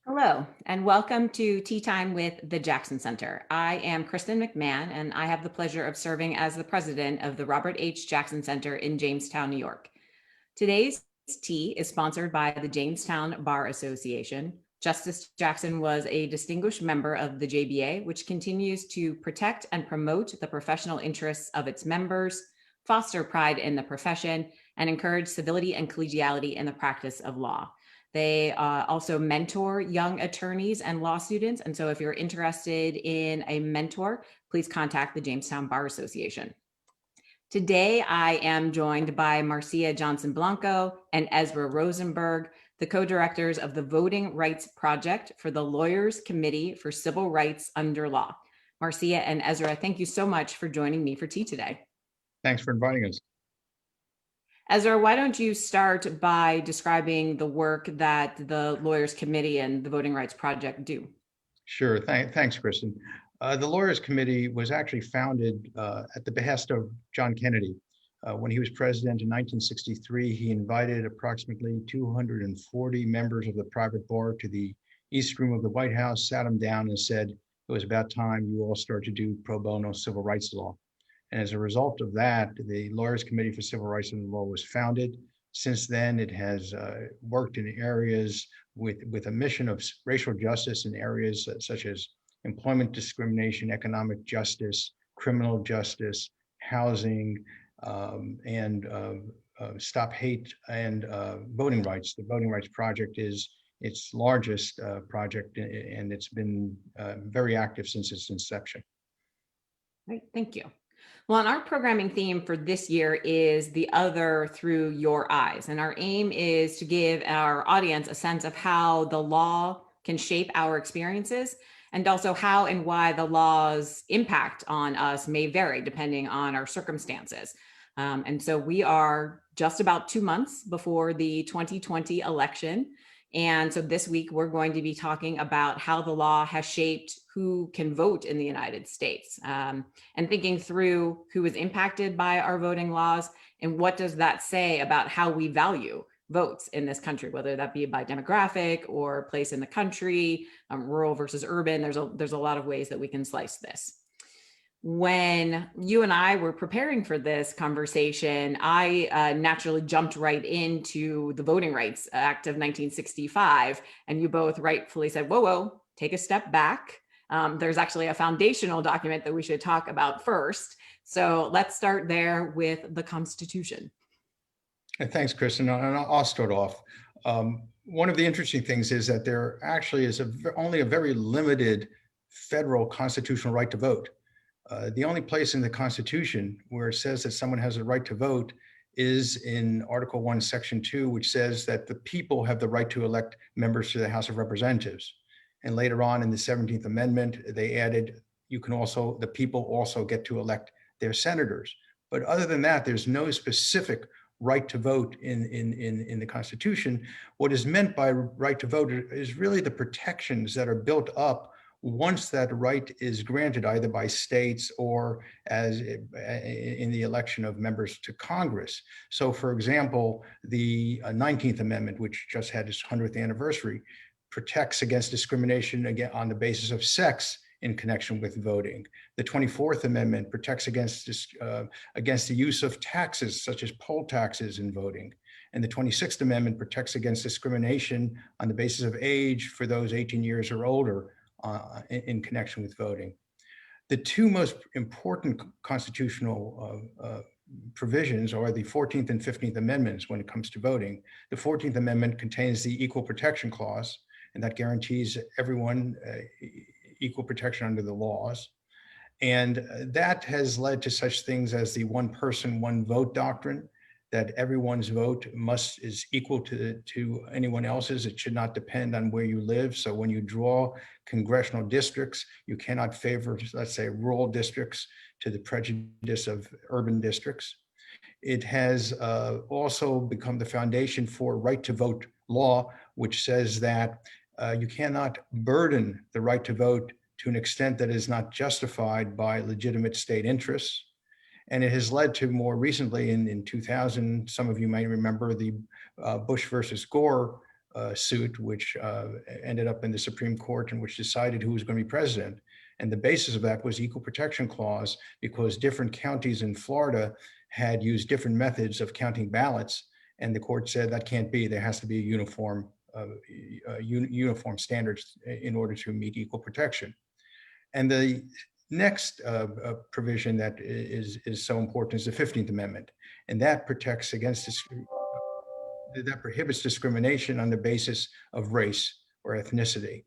Hello, and welcome to Tea Time with the Jackson Center. I am Kristan McMahon, and I have the pleasure of serving as the president of the Robert H. Jackson Center in Jamestown, New York. Today's tea is sponsored by the Jamestown Bar Association. Justice Jackson was a distinguished member of the JBA, which continues to protect and promote the professional interests of its members, foster pride in the profession, and encourage civility and collegiality in the practice of law. They also mentor young attorneys and law students. And so if you're interested in a mentor, please contact the Jamestown Bar Association. Today, I am joined by Marcia Johnson-Blanco and Ezra Rosenberg, the co-directors of the Voting Rights Project for the Lawyers Committee for Civil Rights Under Law. Marcia and Ezra, thank you so much for joining me for tea today. Thanks for inviting us. Ezra, why don't you start by describing the work that the Lawyers Committee and the Voting Rights Project do? Sure. Thanks, Kristen. The Lawyers Committee was actually founded at the behest of John Kennedy. When he was president in 1963, he invited approximately 240 members of the private bar to the East Room of the White House, sat them down and said, it was about time you all start to do pro bono civil rights law. And as a result of that, the Lawyers Committee for Civil Rights and Law was founded. Since then, it has worked in areas with a mission of racial justice in areas such as employment discrimination, economic justice, criminal justice, housing, and stop hate and voting rights. The Voting Rights Project is its largest project, and it's been very active since its inception. Great, thank you. Well, and our programming theme for this year is The Other Through Your Eyes. And our aim is to give our audience a sense of how the law can shape our experiences, and also how and why the law's impact on us may vary depending on our circumstances. And so we are just about 2 months before the 2020 election. And so this week, we're going to be talking about how the law has shaped who can vote in the United States, and thinking through who is impacted by our voting laws and what does that say about how we value votes in this country, whether that be by demographic or place in the country, rural versus urban. There's a lot of ways that we can slice this. When you and I were preparing for this conversation, I naturally jumped right into the Voting Rights Act of 1965, and you both rightfully said, whoa, take a step back. There's actually a foundational document that we should talk about first. So let's start there with the Constitution. Thanks, Kristen. And I'll start off. One of the interesting things is that there actually is only a very limited federal constitutional right to vote. The only place in the Constitution where it says that someone has a right to vote is in Article 1, Section 2, which says that the people have the right to elect members to the House of Representatives. And later on in the 17th Amendment, they added, the people also get to elect their senators. But other than that, there's no specific right to vote in the Constitution. What is meant by right to vote is really the protections that are built up once that right is granted, either by states or as in the election of members to Congress. So, for example, the 19th Amendment, which just had its 100th anniversary, protects against discrimination again on the basis of sex in connection with voting. The 24th Amendment protects against the use of taxes, such as poll taxes, in voting. And the 26th Amendment protects against discrimination on the basis of age for those 18 years or older in connection with voting. The two most important constitutional provisions are the 14th and 15th Amendments when it comes to voting. The 14th Amendment contains the Equal Protection Clause, and that guarantees everyone equal protection under the laws. And that has led to such things as the one person, one vote doctrine, that everyone's vote is equal to anyone else's. It should not depend on where you live. So when you draw congressional districts, you cannot favor, let's say, rural districts to the prejudice of urban districts. It has also become the foundation for right to vote law, which says that you cannot burden the right to vote to an extent that is not justified by legitimate state interests. And it has led to, more recently in 2000, some of you might remember the Bush versus Gore suit, which ended up in the Supreme Court and which decided who was going to be president. And the basis of that was equal protection clause, because different counties in Florida had used different methods of counting ballots. And the court said that can't be. There has to be a uniform standards in order to meet equal protection. And the next provision that is so important is the 15th Amendment, and that protects against that prohibits discrimination on the basis of race or ethnicity.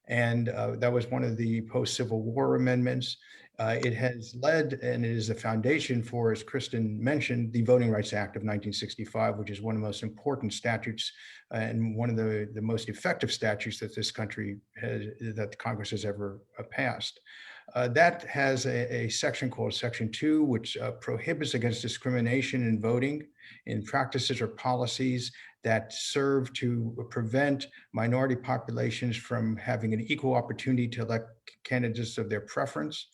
And that was one of the post-Civil War amendments. It has led, and it is the foundation for, as Kristan mentioned, the Voting Rights Act of 1965, which is one of the most important statutes and one of the most effective statutes that this country has, that Congress has ever passed. That has a section called Section 2, which prohibits against discrimination in voting in practices or policies that serve to prevent minority populations from having an equal opportunity to elect candidates of their preference.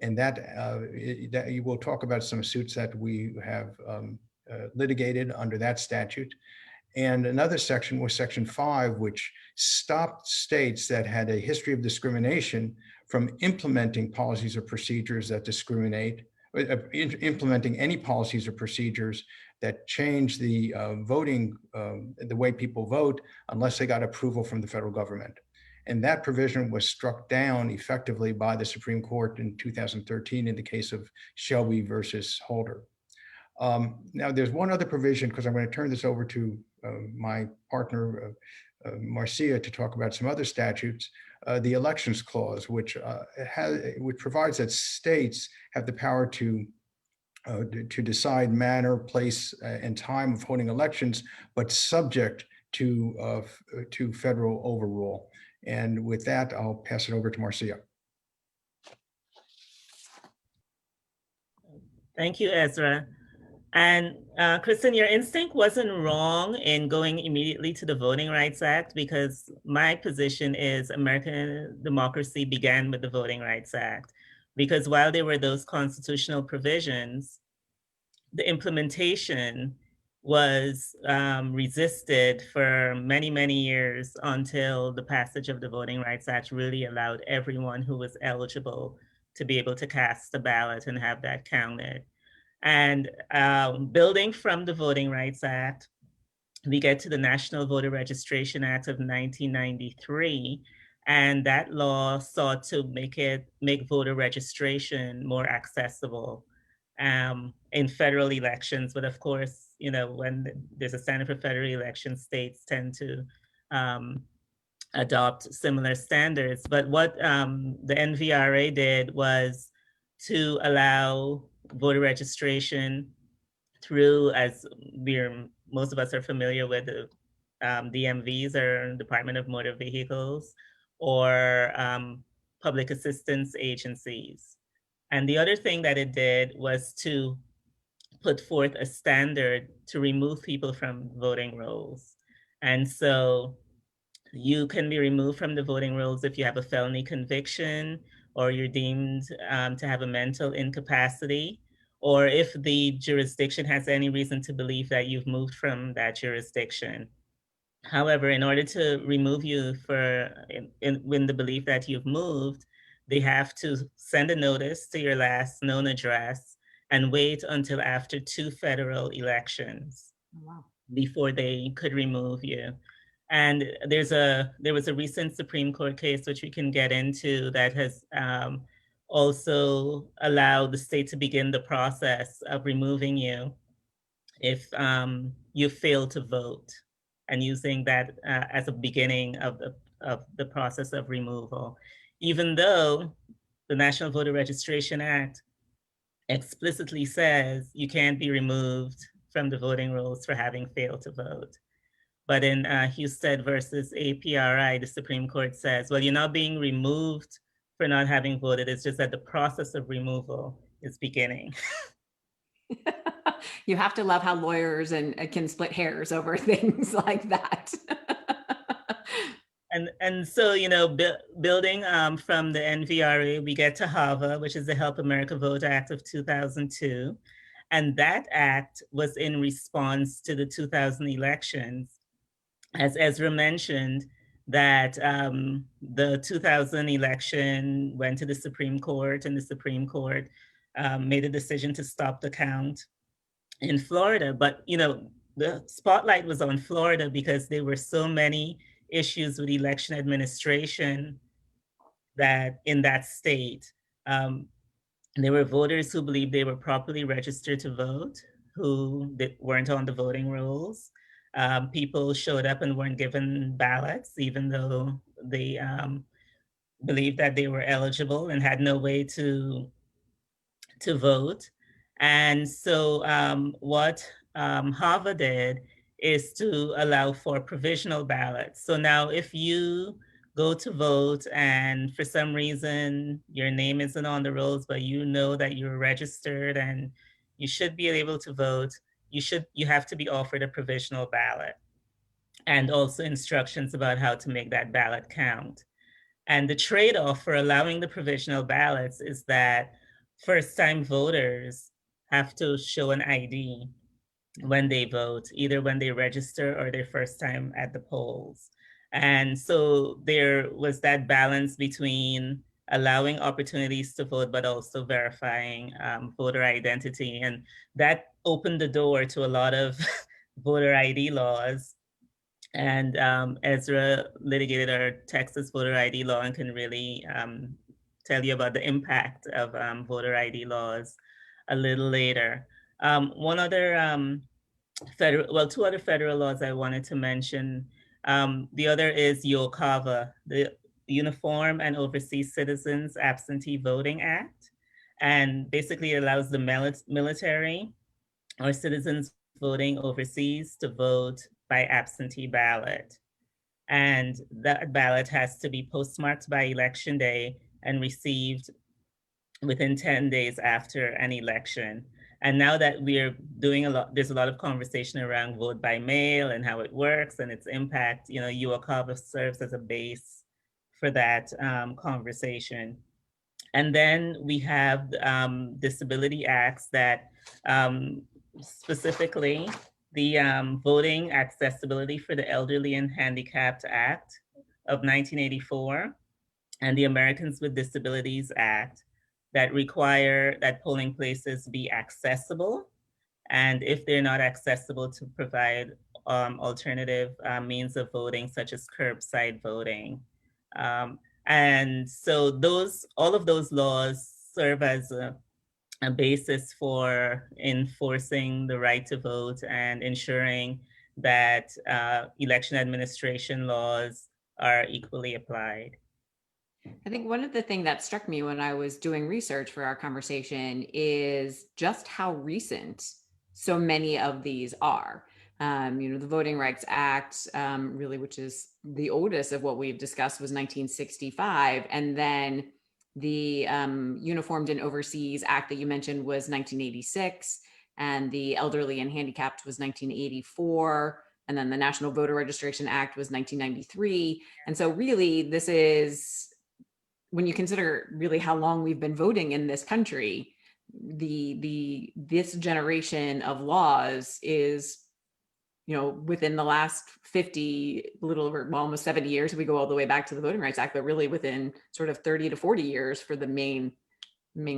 And that you will talk about some suits that we have litigated under that statute. And another section was Section 5, which stopped states that had a history of discrimination from implementing policies or procedures that discriminate, implementing any policies or procedures that change the voting, the way people vote, unless they got approval from the federal government. And that provision was struck down effectively by the Supreme Court in 2013 in the case of Shelby versus Holder. Now, there's one other provision, because I'm going to turn this over to my partner, Marcia, to talk about some other statutes, the Elections Clause, which provides that states have the power to decide manner, place, and time of holding elections, but subject to federal overrule. And with that, I'll pass it over to Marcia. Thank you, Ezra. And Kristan, your instinct wasn't wrong in going immediately to the Voting Rights Act, because my position is American democracy began with the Voting Rights Act. Because while there were those constitutional provisions, the implementation was resisted for many, many years until the passage of the Voting Rights Act really allowed everyone who was eligible to be able to cast a ballot and have that counted. And building from the Voting Rights Act, we get to the National Voter Registration Act of 1993. And that law sought to make voter registration more accessible in federal elections. But of course, you know, when there's a standard for federal elections, states tend to adopt similar standards. But what the NVRA did was to allow voter registration through, as most of us are familiar with, the DMVs, or Department of Motor Vehicles, or public assistance agencies. And the other thing that it did was to put forth a standard to remove people from voting rolls. And so you can be removed from the voting rolls if you have a felony conviction, or you're deemed to have a mental incapacity, or if the jurisdiction has any reason to believe that you've moved from that jurisdiction. However, in order to remove you in the belief that you've moved, they have to send a notice to your last known address and wait until after 2 federal elections before they could remove you. And there was a recent Supreme Court case, which we can get into, that has also allowed the state to begin the process of removing you if you fail to vote, and using that as a beginning of the process of removal, even though the National Voter Registration Act explicitly says you can't be removed from the voting rolls for having failed to vote. But in Husted versus APRI, the Supreme Court says, well, you're not being removed for not having voted. It's just that the process of removal is beginning. You have to love how lawyers can split hairs over things like that. And so, you know, building from the NVRA, we get to HAVA, which is the Help America Vote Act of 2002. And that act was in response to the 2000 elections. as Ezra mentioned, that the 2000 election went to the Supreme Court, and the Supreme Court made a decision to stop the count in Florida. But, you know, the spotlight was on Florida because there were so many issues with election administration that in that state. There were voters who believed they were properly registered to vote, who weren't on the voting rolls. People showed up and weren't given ballots, even though they believed that they were eligible and had no way to vote. And so what HAVA did is to allow for provisional ballots. So now if you go to vote and for some reason your name isn't on the rolls, but you know that you're registered and you should be able to vote, you have to be offered a provisional ballot and also instructions about how to make that ballot count. And the trade-off for allowing the provisional ballots is that first-time voters have to show an ID when they vote, either when they register or their first time at the polls. And so there was that balance between allowing opportunities to vote, but also verifying voter identity. And that opened the door to a lot of voter ID laws. And Ezra litigated our Texas voter ID law and can really tell you about the impact of voter ID laws a little later. One other two other federal laws I wanted to mention. The other is UOCAVA, the Uniform and Overseas Citizens Absentee Voting Act. And basically it allows the military or citizens voting overseas to vote by absentee ballot. And that ballot has to be postmarked by election day and received within 10 days after an election. And now that we're doing there's a lot of conversation around vote by mail and how it works and its impact, you know, UOCAVA serves as a base for that conversation. And then we have disability acts that specifically the Voting Accessibility for the Elderly and Handicapped Act of 1984 and the Americans with Disabilities Act that require that polling places be accessible. And if they're not accessible, to provide alternative means of voting, such as curbside voting. And so all of those laws serve as a basis for enforcing the right to vote and ensuring that election administration laws are equally applied. I think one of the things that struck me when I was doing research for our conversation is just how recent so many of these are. You know, the Voting Rights Act, really, which is the oldest of what we've discussed, was 1965. And then the Uniformed and Overseas Act that you mentioned was 1986. And the Elderly and Handicapped was 1984. And then the National Voter Registration Act was 1993. And so really, this is, when you consider really how long we've been voting in this country, this generation of laws is, you know, within the last 50, little over, well, almost 70 years, we go all the way back to the Voting Rights Act, but really within sort of 30 to 40 years for the main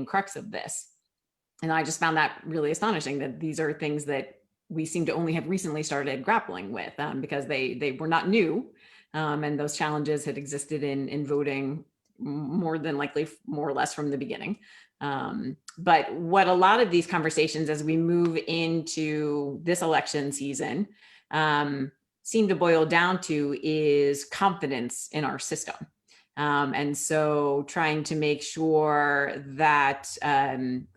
crux of this. And I just found that really astonishing that these are things that we seem to only have recently started grappling with because they were not new. And those challenges had existed in voting more than likely, more or less from the beginning. But what a lot of these conversations as we move into this election season seem to boil down to is confidence in our system. And so trying to make sure that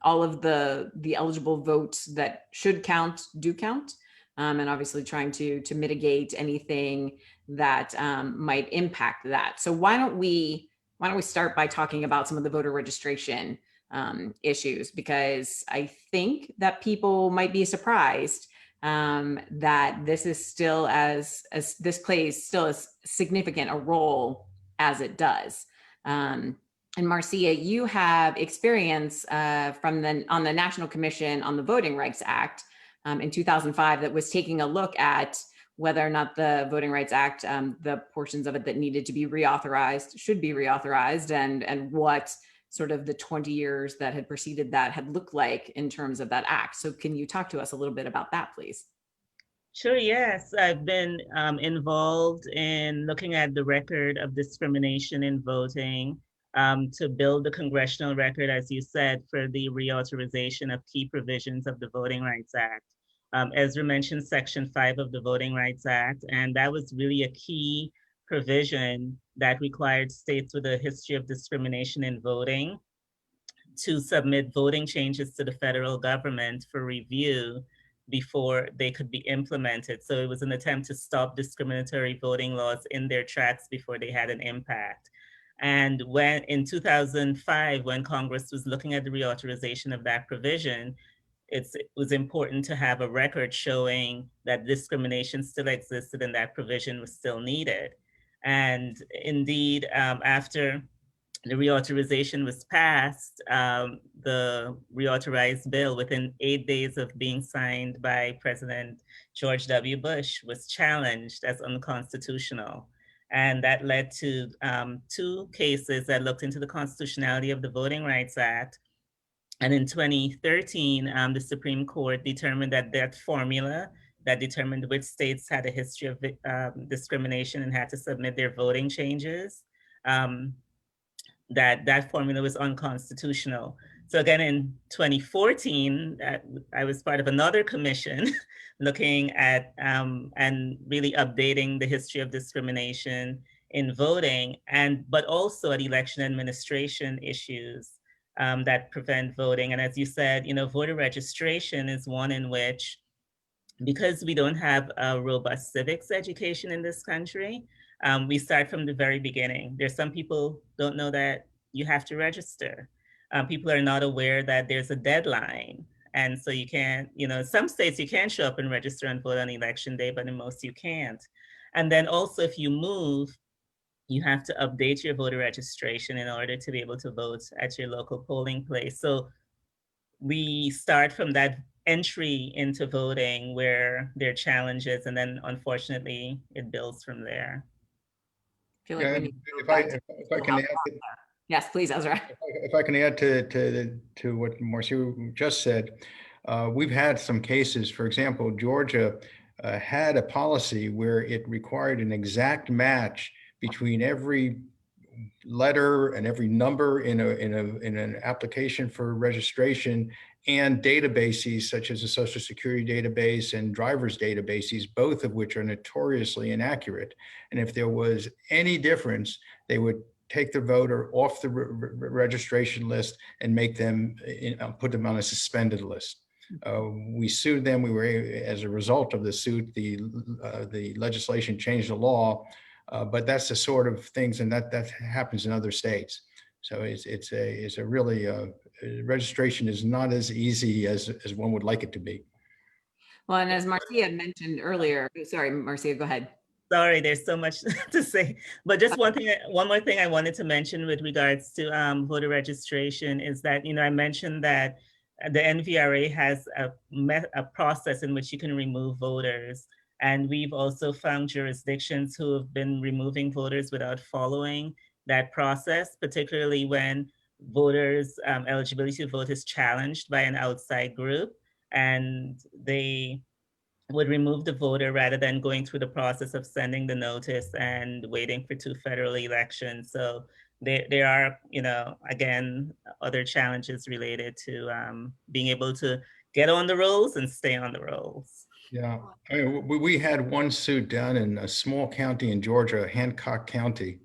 all of the eligible votes that should count do count, and obviously trying to mitigate anything that might impact that. So why don't we start by talking about some of the voter registration issues, because I think that people might be surprised that this is still as this plays still as significant a role as it does. And Marcia, you have experience on the National Commission on the Voting Rights Act in 2005 that was taking a look at whether or not the Voting Rights Act, the portions of it that needed to be reauthorized should be reauthorized, and what sort of the 20 years that had preceded that had looked like in terms of that act. So can you talk to us a little bit about that, please? Sure, yes. I've been involved in looking at the record of discrimination in voting to build the congressional record, as you said, for the reauthorization of key provisions of the Voting Rights Act. Ezra mentioned Section 5 of the Voting Rights Act, and that was really a key provision that required states with a history of discrimination in voting to submit voting changes to the federal government for review before they could be implemented. So it was an attempt to stop discriminatory voting laws in their tracks before they had an impact. And when in 2005, when Congress was looking at the reauthorization of that provision, it was important to have a record showing that discrimination still existed and that provision was still needed. And indeed, after the reauthorization was passed, the reauthorized bill, within 8 days of being signed by President George W. Bush, was challenged as unconstitutional. And that led to 2 cases that looked into the constitutionality of the Voting Rights Act. And in 2013, the Supreme Court determined that that formula that determined which states had a history of discrimination and had to submit their voting changes, that formula was unconstitutional. So again, in 2014, I was part of another commission looking at and really updating the history of discrimination in voting, but also at election administration issues that prevent voting. And as you said, voter registration is one in which, because we don't have a robust civics education in this country, we start from the very beginning. There's some people don't know that you have to register. People are not aware that there's a deadline. And so you can't, some states you can show up and register and vote on election day, but in most you can't. And then also if you move, you have to update your voter registration in order to be able to vote at your local polling place. So we start from that entry into voting where there are challenges, and then unfortunately it builds from there. I feel like Yeah, we need if I can add, yes, please, Ezra. if I can add to what Marcia just said, we've had some cases. For example, Georgia had a policy where it required an exact match between every letter and every number in an application for registration and databases such as the Social Security database and driver's databases, both of which are notoriously inaccurate. And if there was any difference, they would take the voter off the registration list and make them put them on a suspended list. We sued them. We were, as a result of the suit, the legislation changed the law. But that's the sort of things, and that happens in other states. So it's a really registration is not as easy as one would like it to be. Well, and as Marcia mentioned earlier, sorry, Marcia, go ahead. Sorry, there's so much to say, but just one more thing I wanted to mention with regards to voter registration is that, I mentioned that the NVRA has a process in which you can remove voters. And we've also found jurisdictions who have been removing voters without following that process, particularly when voters' eligibility to vote is challenged by an outside group, and they would remove the voter rather than going through the process of sending the notice and waiting for 2 federal elections. So there are, again, other challenges related to being able to get on the rolls and stay on the rolls. Yeah, I mean, we had one suit down in a small county in Georgia, Hancock County,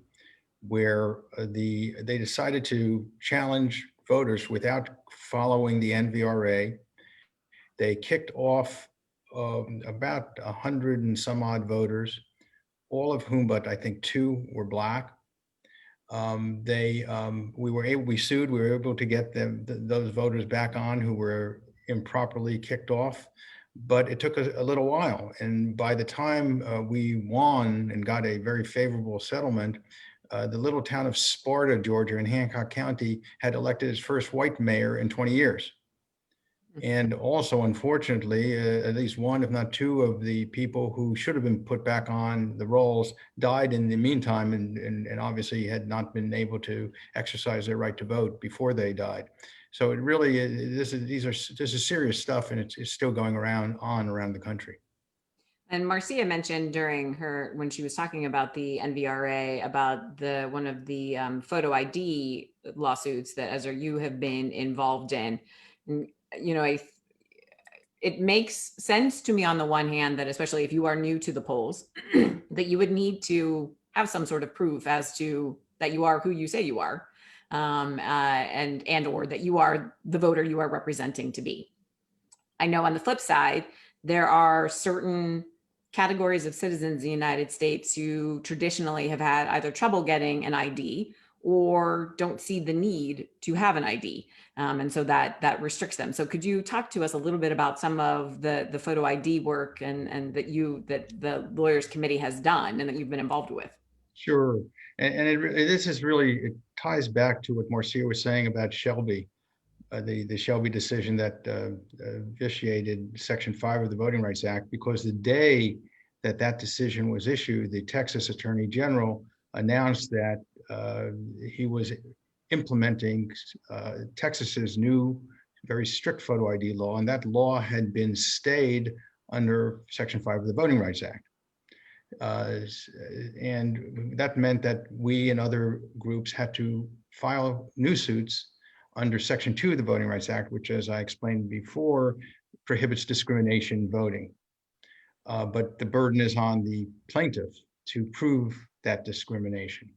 where they decided to challenge voters without following the NVRA. They kicked off about 100 and some odd voters, all of whom, but I think 2 were Black. We sued. We were able to get those voters back on who were improperly kicked off. But it took a little while. And by the time we won and got a very favorable settlement, the little town of Sparta, Georgia, in Hancock County had elected its first white mayor in 20 years. And also, unfortunately, at least one, if not two, of the people who should have been put back on the rolls died in the meantime, and obviously had not been able to exercise their right to vote before they died. So it really, this is serious stuff, and it's still going around the country. And Marcia mentioned during when she was talking about the NVRA, about one of the photo ID lawsuits that Ezra, you have been involved in. And, you know, it makes sense to me on the one hand that, especially if you are new to the polls, that you would need to have some sort of proof as to that you are who you say you are, and or that you are the voter you are representing to be. I know on the flip side, there are certain categories of citizens in the United States who traditionally have had either trouble getting an ID or don't see the need to have an ID. And so that restricts them. So could you talk to us a little bit about some of the photo ID work and that the Lawyers Committee has done and that you've been involved with? Sure. And this is really, it ties back to what Marcia was saying about Shelby, the Shelby decision that vitiated Section 5 of the Voting Rights Act, because the day that decision was issued, the Texas Attorney General announced that he was implementing Texas's new very strict photo ID law, and that law had been stayed under Section 5 of the Voting Rights Act. And that meant that we and other groups had to file new suits under Section 2 of the Voting Rights Act, which, as I explained before, prohibits discrimination voting. But the burden is on the plaintiff to prove that discrimination.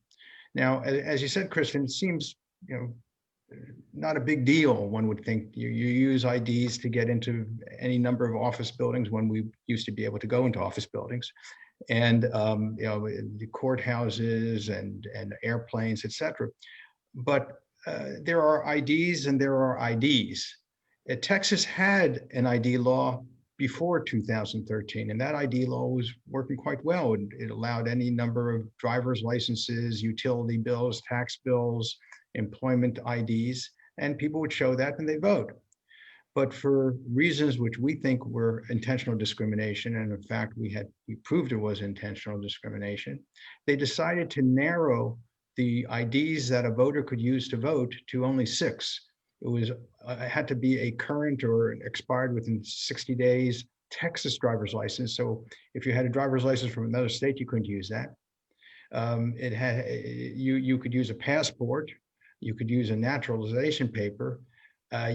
Now, as you said, Kristan, it seems, not a big deal. One would think you use IDs to get into any number of office buildings when we used to be able to go into office buildings, and the courthouses and airplanes, etc. But there are IDs and there are IDs. Texas had an ID law before 2013, and that ID law was working quite well. It allowed any number of driver's licenses, utility bills, tax bills, employment IDs, and people would show that and they vote. But for reasons which we think were intentional discrimination, and in fact we proved it was intentional discrimination, they decided to narrow the IDs that a voter could use to vote to only 6. It had to be a current or expired within 60 days Texas driver's license. So if you had a driver's license from another state, you couldn't use that. You could use a passport. You could use a naturalization paper.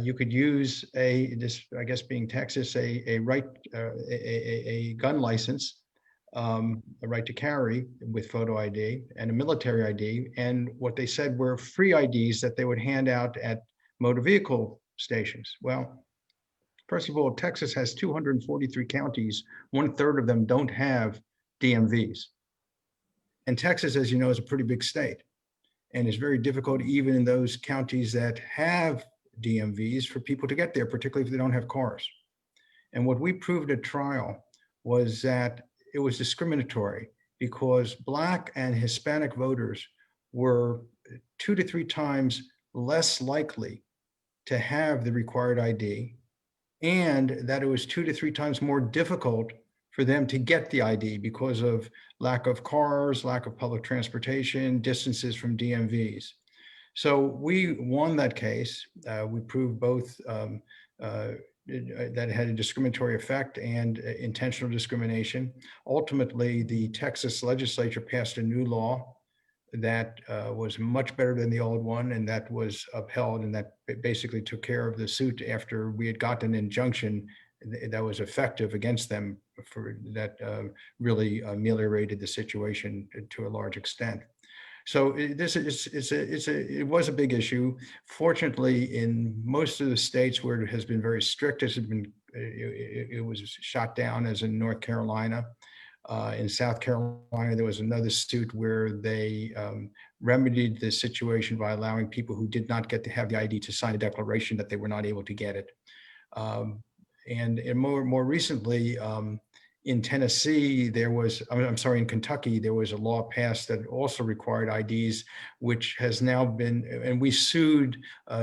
You could use I guess being Texas, a gun license, a right to carry with photo ID, and a military ID. And what they said were free IDs that they would hand out at motor vehicle stations. Well, first of all, Texas has 243 counties. 1/3 of them don't have DMVs. And Texas, as you know, is a pretty big state. And it's very difficult, even in those counties that have DMVs, for people to get there, particularly if they don't have cars. And what we proved at trial was that it was discriminatory because Black and Hispanic voters were 2 to 3 times less likely to have the required ID, and that it was 2 to 3 times more difficult for them to get the ID because of lack of cars, lack of public transportation, distances from DMVs. So we won that case. We proved both that it had a discriminatory effect and intentional discrimination. Ultimately, the Texas legislature passed a new law that was much better than the old one, and that was upheld, and that basically took care of the suit after we had gotten an injunction that was effective against them for that really ameliorated the situation to a large extent. So it was a big issue. Fortunately, in most of the states where it has been very strict, it was shot down, as in North Carolina. In South Carolina, there was another suit where they remedied the situation by allowing people who did not get to have the ID to sign a declaration that they were not able to get it. And more recently, In Tennessee, I'm sorry, in Kentucky, there was a law passed that also required IDs, which has now been, and we sued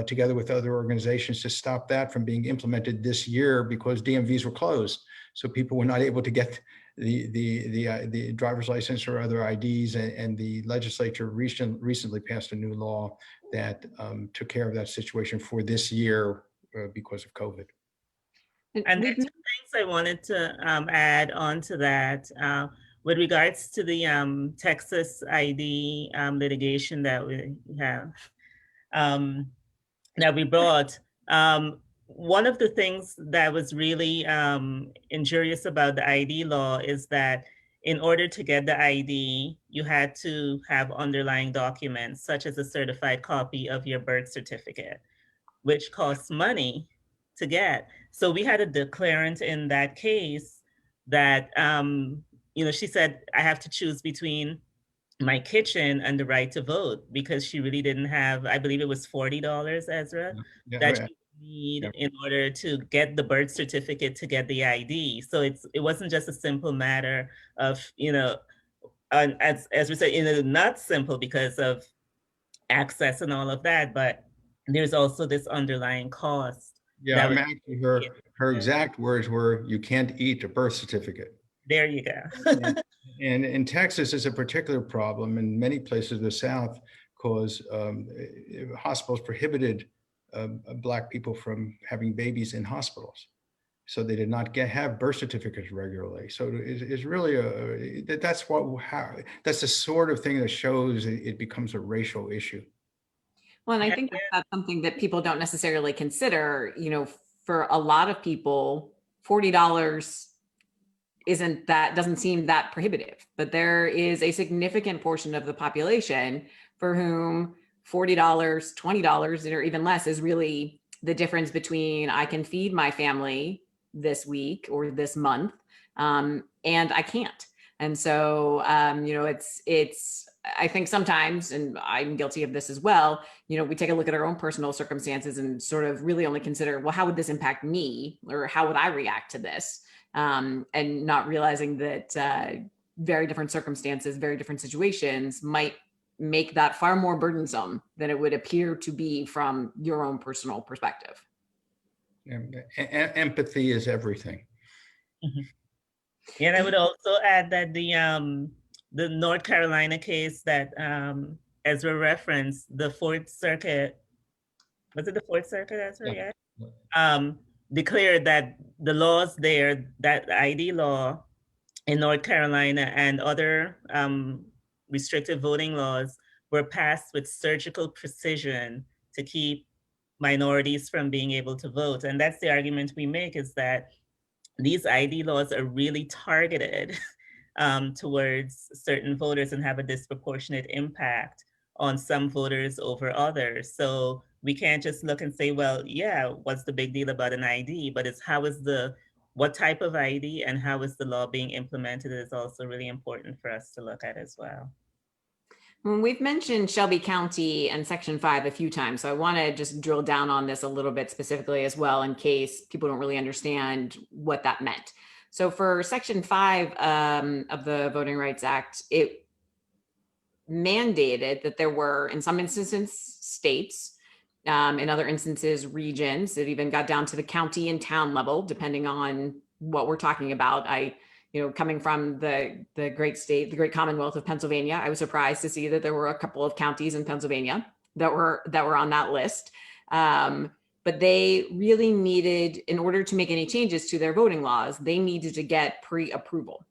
together with other organizations to stop that from being implemented this year because DMVs were closed. So people were not able to get the driver's license or other IDs, and the legislature recently passed a new law that took care of that situation for this year because of COVID. And there's two things I wanted to add on to that. With regards to the Texas ID litigation that we have, that we brought, one of the things that was really injurious about the ID law is that in order to get the ID, you had to have underlying documents, such as a certified copy of your birth certificate, which costs money to get. So we had a declarant in that case that, she said, I have to choose between my kitchen and the right to vote, because she really didn't have, I believe it was $40, Ezra, that she need in order to get the birth certificate to get the ID. So it wasn't just a simple matter of, as we said, not simple because of access and all of that, but there's also this underlying cost. Yeah, I'm actually, her exact words were, "You can't eat a birth certificate." There you go. And in Texas, it's a particular problem in many places of the South, because hospitals prohibited Black people from having babies in hospitals. So they did not have birth certificates regularly. So it's really that's the sort of thing that shows it becomes a racial issue. Well, and I think that's something that people don't necessarily consider. For a lot of people, $40 doesn't seem that prohibitive, but there is a significant portion of the population for whom $40, $20, or even less is really the difference between I can feed my family this week or this month, and I can't. And so, it's, I think sometimes, and I'm guilty of this as well, we take a look at our own personal circumstances and sort of really only consider, well, how would this impact me? Or how would I react to this? And not realizing that very different circumstances, very different situations might make that far more burdensome than it would appear to be from your own personal perspective. Empathy is everything. Mm-hmm. Yeah, and I would also add that the North Carolina case that Ezra referenced, the Fourth Circuit, was it the Fourth Circuit, Ezra? Yeah. Declared that the laws there, that ID law in North Carolina and other restrictive voting laws were passed with surgical precision to keep minorities from being able to vote. And that's the argument we make, is that these ID laws are really targeted towards certain voters and have a disproportionate impact on some voters over others. So we can't just look and say, well, yeah, what's the big deal about an ID? But it's what type of ID and how is the law being implemented is also really important for us to look at as well. Well, we've mentioned Shelby County and Section 5 a few times, so I want to just drill down on this a little bit specifically as well, in case people don't really understand what that meant. So for Section 5 of the Voting Rights Act, it mandated that there were, in some instances, states, in other instances, regions. It even got down to the county and town level, depending on what we're talking about. Coming from the great state, the great Commonwealth of Pennsylvania, I was surprised to see that there were a couple of counties in Pennsylvania that were on that list. But they really needed, in order to make any changes to their voting laws, they needed to get pre-approval.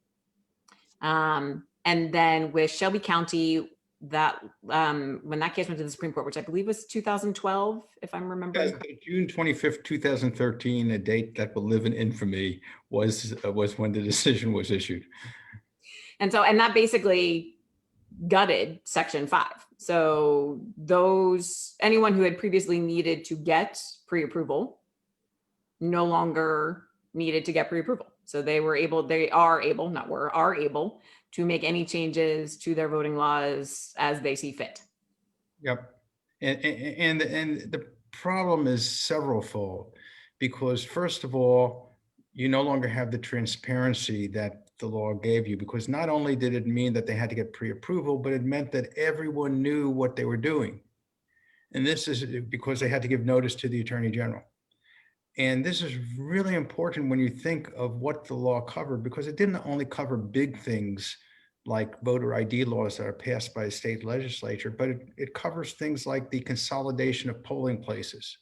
And then with Shelby County, that when that case went to the Supreme Court, which I believe was 2012, if I'm remembering. June 25th, 2013, a date that will live in infamy, was when the decision was issued. And that basically gutted Section 5. So anyone who had previously needed to get pre-approval no longer needed to get pre-approval. So they are able to make any changes to their voting laws as they see fit. Yep. And the problem is severalfold, because first of all, you no longer have the transparency that the law gave you, because not only did it mean that they had to get pre-approval, but it meant that everyone knew what they were doing. And this is because they had to give notice to the Attorney General. And this is really important when you think of what the law covered, because it didn't only cover big things like voter ID laws that are passed by a state legislature, but it covers things like the consolidation of polling places,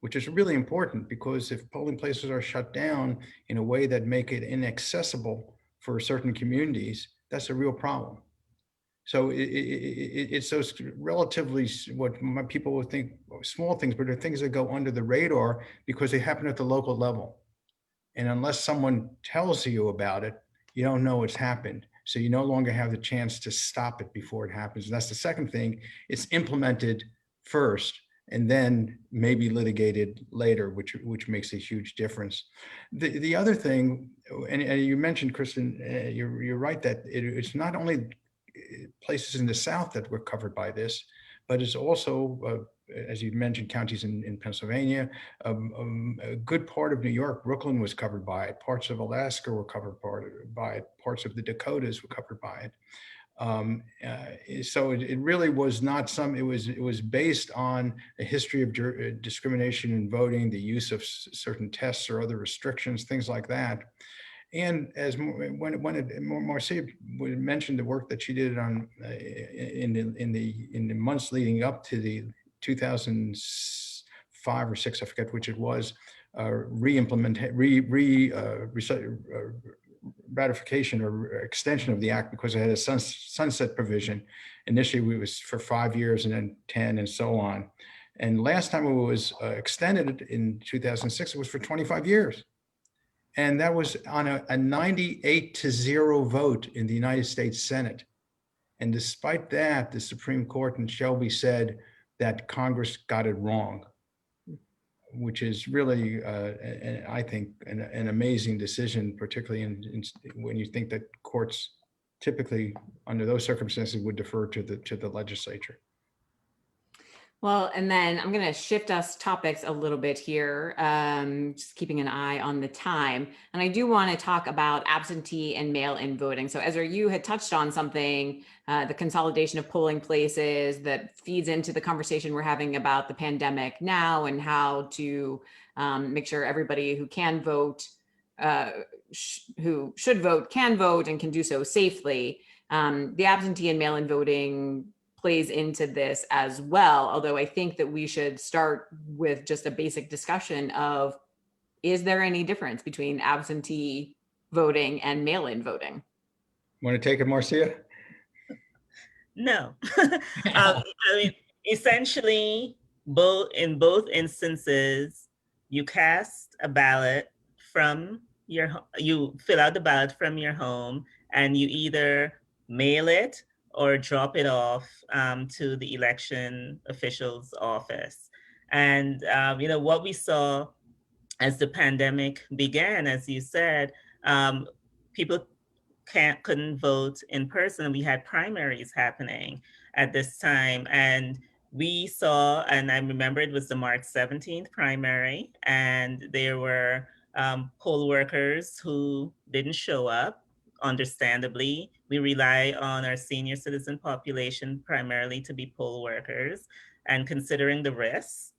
which is really important, because if polling places are shut down in a way that make it inaccessible for certain communities, that's a real problem. So it's those relatively, what people would think small things, but they're things that go under the radar because they happen at the local level. And unless someone tells you about it, you don't know it's happened. So you no longer have the chance to stop it before it happens. And that's the second thing. It's implemented first and then maybe litigated later, which makes a huge difference. The other thing, and you mentioned, Kristan, you're right that it's not only places in the South that were covered by this, but it's also, as you mentioned, counties in Pennsylvania, a good part of New York, Brooklyn was covered by it. Parts of Alaska were covered by it. Parts of the Dakotas were covered by it. So it really was not it was based on a history of discrimination in voting, the use of certain tests or other restrictions, things like that. And as Marcia mentioned the work that she did on in the months leading up to the 2005 or 6, I forget which it was, ratification or extension of the act, because it had a sunset provision. Initially, it was for 5 years and then 10 and so on. And last time it was extended in 2006, it was for 25 years. And that was on a 98-0 vote in the United States Senate. And despite that, the Supreme Court in Shelby said that Congress got it wrong, which is really, I think, an amazing decision, particularly when you think that courts typically, under those circumstances, would defer to the legislature. Well, and then I'm going to shift us topics a little bit here, just keeping an eye on the time. And I do want to talk about absentee and mail-in voting. So Ezra, you had touched on something, the consolidation of polling places that feeds into the conversation we're having about the pandemic now and how to make sure everybody who can vote, who should vote, can vote and can do so safely. The absentee and mail-in voting plays into this as well. Although I think that we should start with just a basic discussion of, is there any difference between absentee voting and mail-in voting? Want to take it, Marcia? No. I mean, essentially, in both instances, you cast a ballot from you fill out the ballot from your home, and you either mail it or drop it off to the election official's office. And what we saw as the pandemic began, as you said, people couldn't vote in person. We had primaries happening at this time, and we saw, and I remember it was the March 17th primary, and there were poll workers who didn't show up. Understandably, we rely on our senior citizen population primarily to be poll workers, and considering the risks,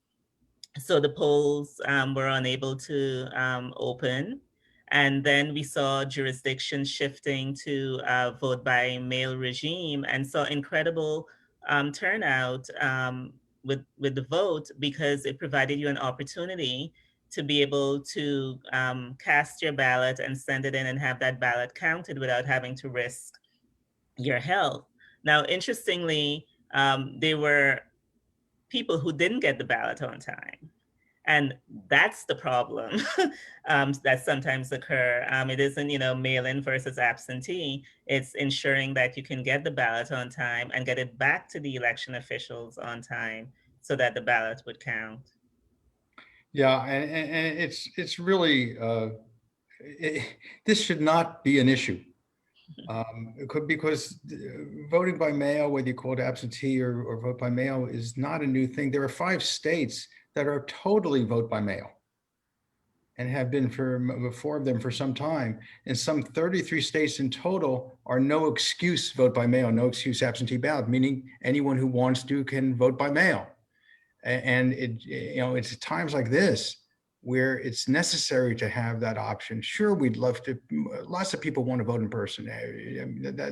so the polls were unable to open. And then we saw jurisdictions shifting to vote by mail regime, and saw incredible turnout with the vote, because it provided you an opportunity to be able to cast your ballot and send it in and have that ballot counted without having to risk your health. Now, interestingly, there were people who didn't get the ballot on time. And that's the problem that sometimes occur. It isn't, mail-in versus absentee. It's ensuring that you can get the ballot on time and get it back to the election officials on time so that the ballot would count. Yeah, and it's really, this should not be an issue. Because voting by mail, whether you call it absentee or vote by mail, is not a new thing. There are 5 states that are totally vote by mail. and have been for 4 of them for some time. And some 33 states in total are no excuse vote by mail, no excuse absentee ballot, meaning anyone who wants to can vote by mail. And it's times like this where it's necessary to have that option. Sure, we'd love to. Lots of people want to vote in person.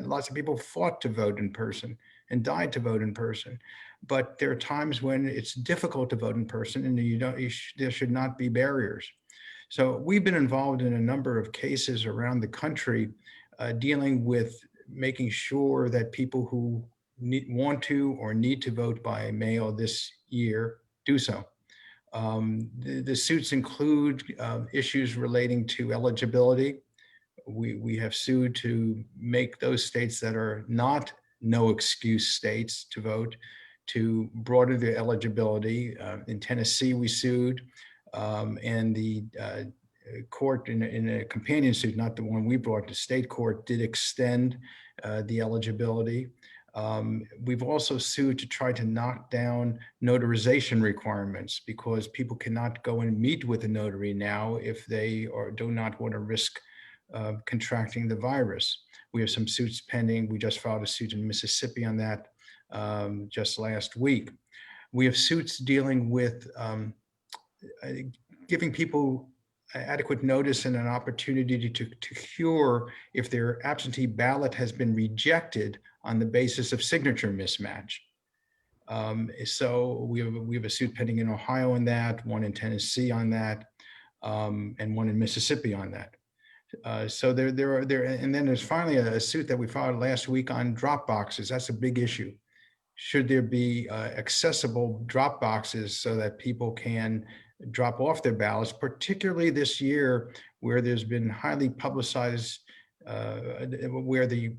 Lots of people fought to vote in person and died to vote in person. But there are times when it's difficult to vote in person, and there should not be barriers. So we've been involved in a number of cases around the country dealing with making sure that people who want to or need to vote by mail this year do so. The suits include issues relating to eligibility. We have sued to make those states that are not no excuse states to vote to broaden their eligibility. In Tennessee, we sued, and the court in a companion suit, not the one we brought to state court, did extend the eligibility. We've also sued to try to knock down notarization requirements because people cannot go and meet with a notary now if they do not want to risk contracting the virus. We have some suits pending. We just filed a suit in Mississippi on that just last week. We have suits dealing with giving people adequate notice and an opportunity to cure if their absentee ballot has been rejected on the basis of signature mismatch. So we have a suit pending in Ohio on that, one in Tennessee on that, and one in Mississippi on that. So there, and then there's finally a suit that we filed last week on drop boxes. That's a big issue. Should there be accessible drop boxes so that people can drop off their ballots, particularly this year where there's been highly publicized, where the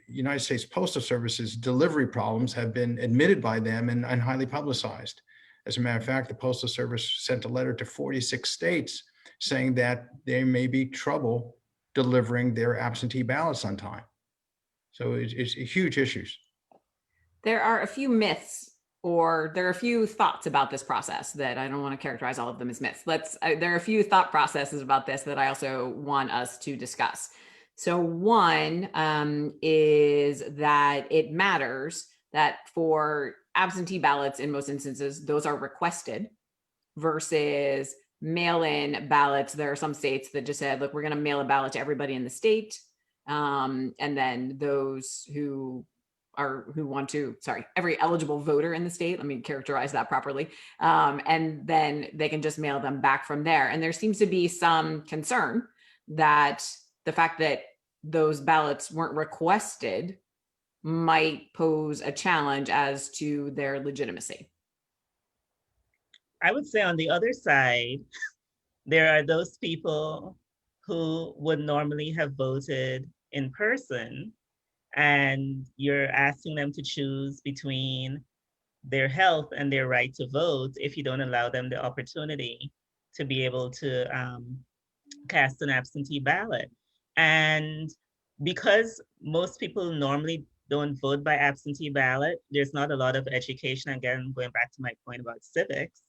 United States Postal Service's delivery problems have been admitted by them and highly publicized. As a matter of fact, the Postal Service sent a letter to 46 states saying that there may be trouble delivering their absentee ballots on time. So it's huge issues. There are a few myths, or there are a few thoughts about this process that I don't want to characterize all of them as myths. There are a few thought processes about this that I also want us to discuss. So one is that it matters that for absentee ballots, in most instances, those are requested versus mail-in ballots. There are some states that just said, look, we're going to mail a ballot to everybody in the state. And then those every eligible voter in the state, let me characterize that properly. And then they can just mail them back from there. And there seems to be some concern that the fact that those ballots weren't requested might pose a challenge as to their legitimacy. I would say on the other side, there are those people who would normally have voted in person, and you're asking them to choose between their health and their right to vote if you don't allow them the opportunity to be able to cast an absentee ballot. And because most people normally don't vote by absentee ballot, there's not a lot of education, again, going back to my point about civics,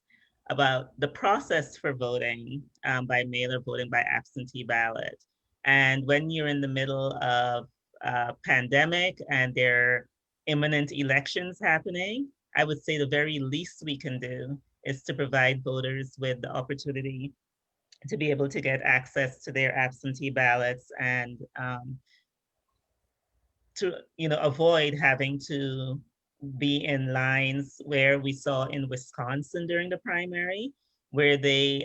about the process for voting by mail or voting by absentee ballot. And when you're in the middle of a pandemic and there are imminent elections happening, I would say the very least we can do is to provide voters with the opportunity to be able to get access to their absentee ballots and to avoid having to be in lines where we saw in Wisconsin during the primary, where they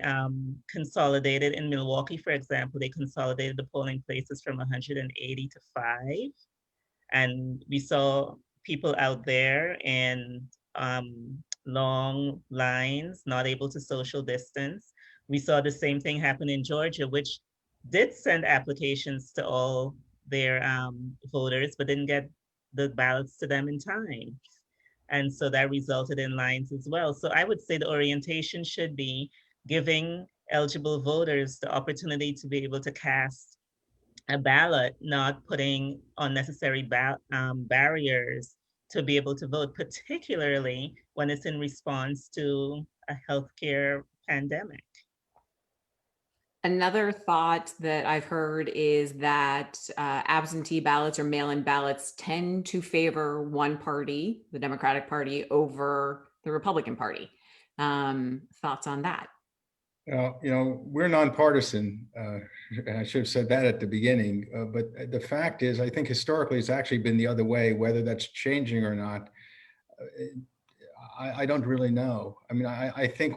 consolidated in Milwaukee, for example, they consolidated the polling places from 180 to 5. And we saw people out there in long lines, not able to social distance. We saw the same thing happen in Georgia, which did send applications to all their voters, but didn't get the ballots to them in time. And so that resulted in lines as well. So I would say the orientation should be giving eligible voters the opportunity to be able to cast a ballot, not putting unnecessary barriers to be able to vote, particularly when it's in response to a healthcare pandemic. Another thought that I've heard is that absentee ballots or mail-in ballots tend to favor one party, the Democratic Party, over the Republican Party. Thoughts on that? We're nonpartisan, and I should have said that at the beginning. But the fact is, I think historically it's actually been the other way. Whether that's changing or not, I don't really know. I mean, I think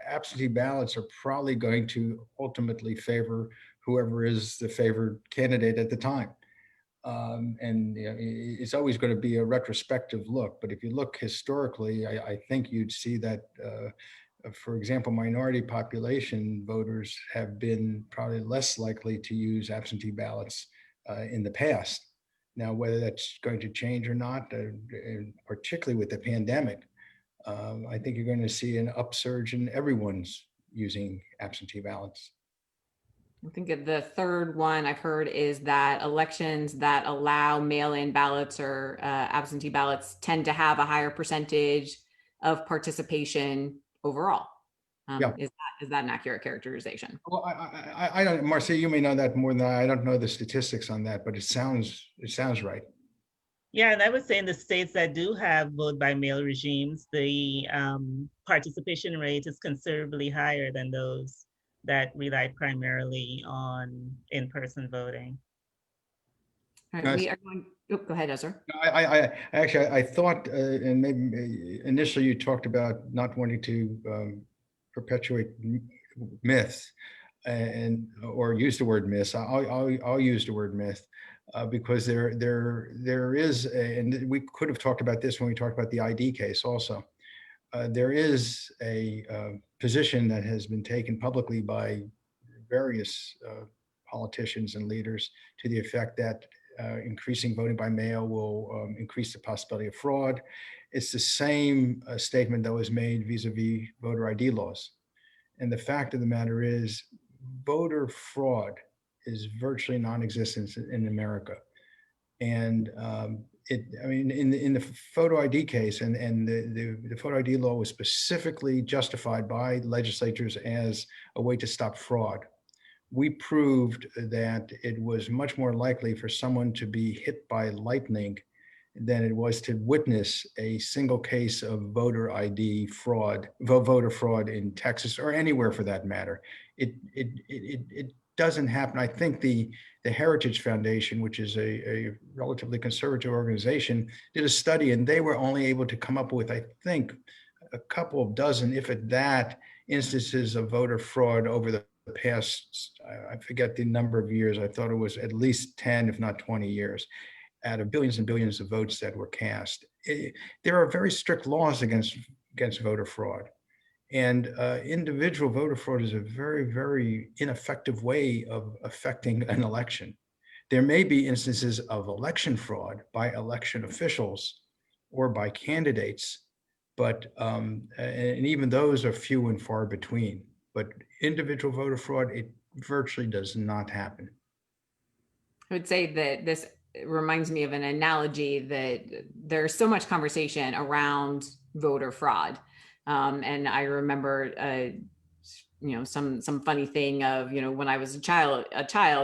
absentee ballots are probably going to ultimately favor whoever is the favored candidate at the time. And it's always going to be a retrospective look. But if you look historically, I think you'd see that, for example, minority population voters have been probably less likely to use absentee ballots in the past. Now, whether that's going to change or not, particularly with the pandemic, I think you're going to see an upsurge in everyone's using absentee ballots. I think the third one I've heard is that elections that allow mail-in ballots or absentee ballots tend to have a higher percentage of participation overall. Yeah. Is that an accurate characterization? Well, I don't, Marcia, you may know that more than I don't know the statistics on that, but it sounds right. Yeah, and I would say in the states that do have vote by mail regimes, the participation rate is considerably higher than those that rely primarily on in-person voting. All right, we are going. Oh, go ahead, Ezra. I thought, and maybe initially you talked about not wanting to perpetuate myths, or use the word myths. I'll use the word myth. Because there is, and we could have talked about this when we talked about the ID case also. There is a position that has been taken publicly by various politicians and leaders to the effect that increasing voting by mail will increase the possibility of fraud. It's the same statement that was made vis-a-vis voter ID laws. And the fact of the matter is, voter fraud is virtually non-existent in America. And in the photo ID case, and the photo ID law was specifically justified by legislatures as a way to stop fraud. We proved that it was much more likely for someone to be hit by lightning than it was to witness a single case of voter ID fraud, voter fraud in Texas or anywhere for that matter. It doesn't happen. I think the Heritage Foundation, which is a relatively conservative organization, did a study, and they were only able to come up with, I think, a couple of dozen, if at that, instances of voter fraud over the past, I forget the number of years. I thought it was at least 10, if not 20 years, out of billions and billions of votes that were cast. There are very strict laws against voter fraud. And individual voter fraud is a very, very ineffective way of affecting an election. There may be instances of election fraud by election officials or by candidates, but and even those are few and far between. But individual voter fraud, it virtually does not happen. I would say that this reminds me of an analogy that there's so much conversation around voter fraud. And I remember, some funny thing of, when I was a child,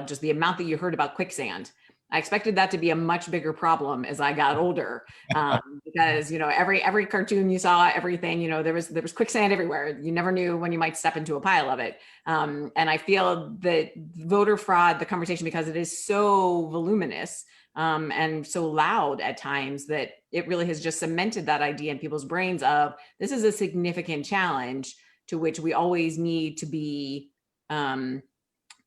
just the amount that you heard about quicksand. I expected that to be a much bigger problem as I got older, because every cartoon you saw, everything, there was quicksand everywhere. You never knew when you might step into a pile of it. And I feel that voter fraud, the conversation, because it is so voluminous and so loud at times, that it really has just cemented that idea in people's brains of this is a significant challenge to which we always need to be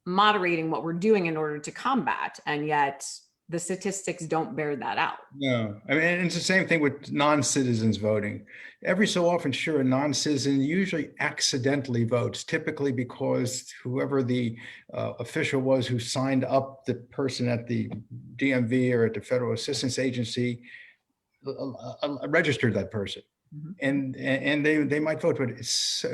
moderating what we're doing in order to combat, and yet the statistics don't bear that out. No, I mean, and it's the same thing with non-citizens voting. Every so often, sure, a non-citizen usually accidentally votes, typically because whoever the official was who signed up the person at the DMV or at the Federal Assistance Agency registered that person. Mm-hmm. And they might vote,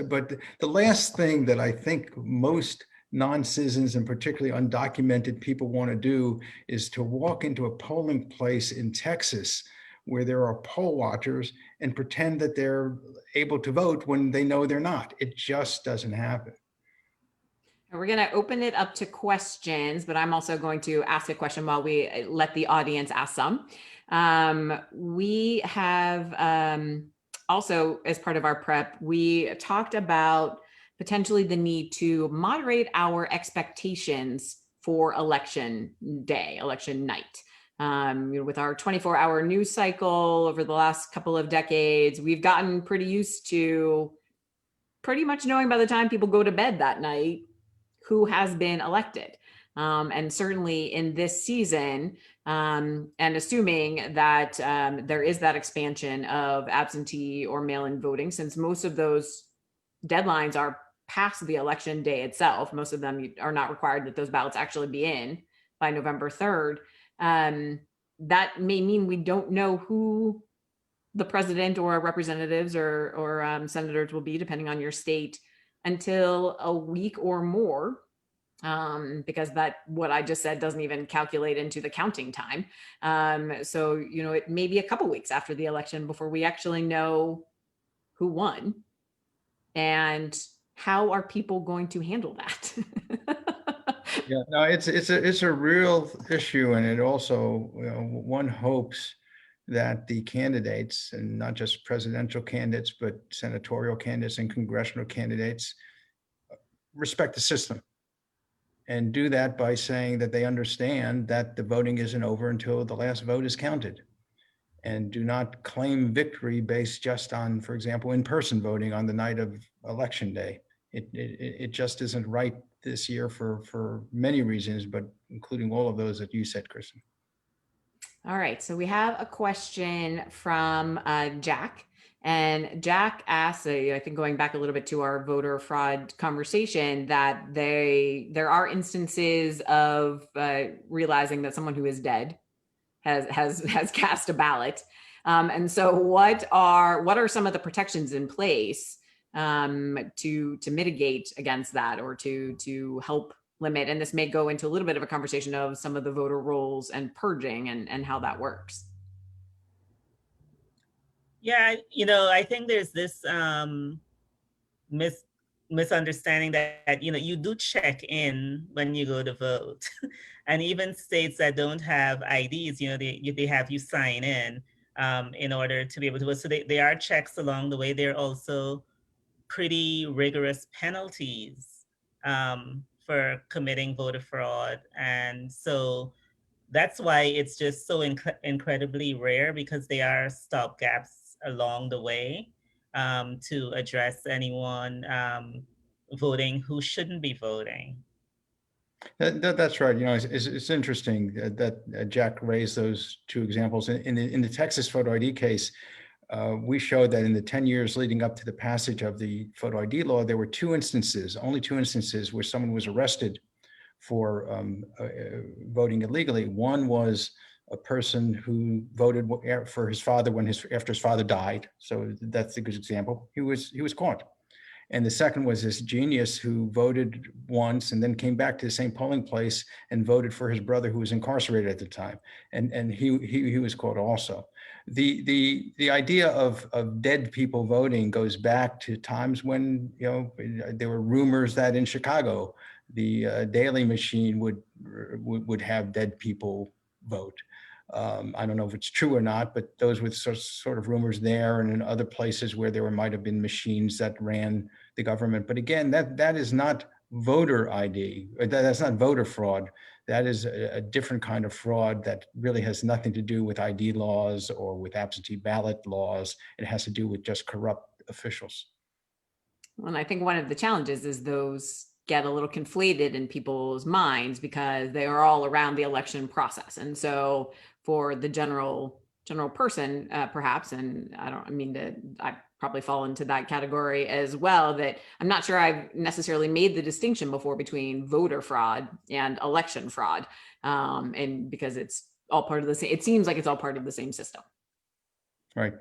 but the last thing that I think most non-citizens and particularly undocumented people want to do is to walk into a polling place in Texas where there are poll watchers and pretend that they're able to vote when they know they're not. It just doesn't happen. We're going to open it up to questions, but I'm also going to ask a question while we let the audience ask some. We have also, as part of our prep, we talked about potentially the need to moderate our expectations for election day, election night. With our 24-hour news cycle over the last couple of decades, we've gotten pretty used to pretty much knowing by the time people go to bed that night who has been elected. And certainly in this season, and assuming that there is that expansion of absentee or mail-in voting, since most of those deadlines are past the election day itself, most of them are not required that those ballots actually be in by November 3rd. That may mean we don't know who the president or representatives or senators will be, depending on your state, until a week or more, because that what I just said doesn't even calculate into the counting time. So, it may be a couple weeks after the election before we actually know who won. And how are people going to handle that? Yeah, no, it's a real issue, and it also, one hopes that the candidates, and not just presidential candidates, but senatorial candidates and congressional candidates, respect the system, and do that by saying that they understand that the voting isn't over until the last vote is counted, and do not claim victory based just on, for example, in-person voting on the night of election day. It just isn't right this year for many reasons, but including all of those that you said, Kristan. All right, so we have a question from Jack. And Jack asks, I think going back a little bit to our voter fraud conversation, that there are instances of realizing that someone who is dead has cast a ballot. And so what are some of the protections in place to mitigate against that, or to help limit? And this may go into a little bit of a conversation of some of the voter rolls and purging and how that works. Yeah, I think there's this misunderstanding that you do check in when you go to vote. And even states that don't have IDs, they have you sign in order to be able to vote. So there are checks along the way. There are also pretty rigorous penalties for committing voter fraud. And so that's why it's just so incredibly rare, because there are stopgaps along the way to address anyone voting who shouldn't be voting. That's right. It's interesting that Jack raised those two examples. In the Texas photo ID case, we showed that in the 10 years leading up to the passage of the photo ID law, there were only two instances where someone was arrested for voting illegally. One was a person who voted for his father after his father died. So that's a good example. He was caught. And the second was this genius who voted once and then came back to the same polling place and voted for his brother who was incarcerated at the time. And he was caught also. The idea of dead people voting goes back to times when, there were rumors that in Chicago, the Daily Machine would have dead people vote. I don't know if it's true or not, but those were sort of rumors there, and in other places where there might have been machines that ran the government. But again, that is not voter ID. That's not voter fraud. That is a different kind of fraud that really has nothing to do with ID laws or with absentee ballot laws. It has to do with just corrupt officials. Well, and I think one of the challenges is those get a little conflated in people's minds because they are all around the election process. And so for the general person, perhaps, and I probably fall into that category as well, that I'm not sure I've necessarily made the distinction before between voter fraud and election fraud. And because it's all part of the same, it seems like it's all part of the same system. Right.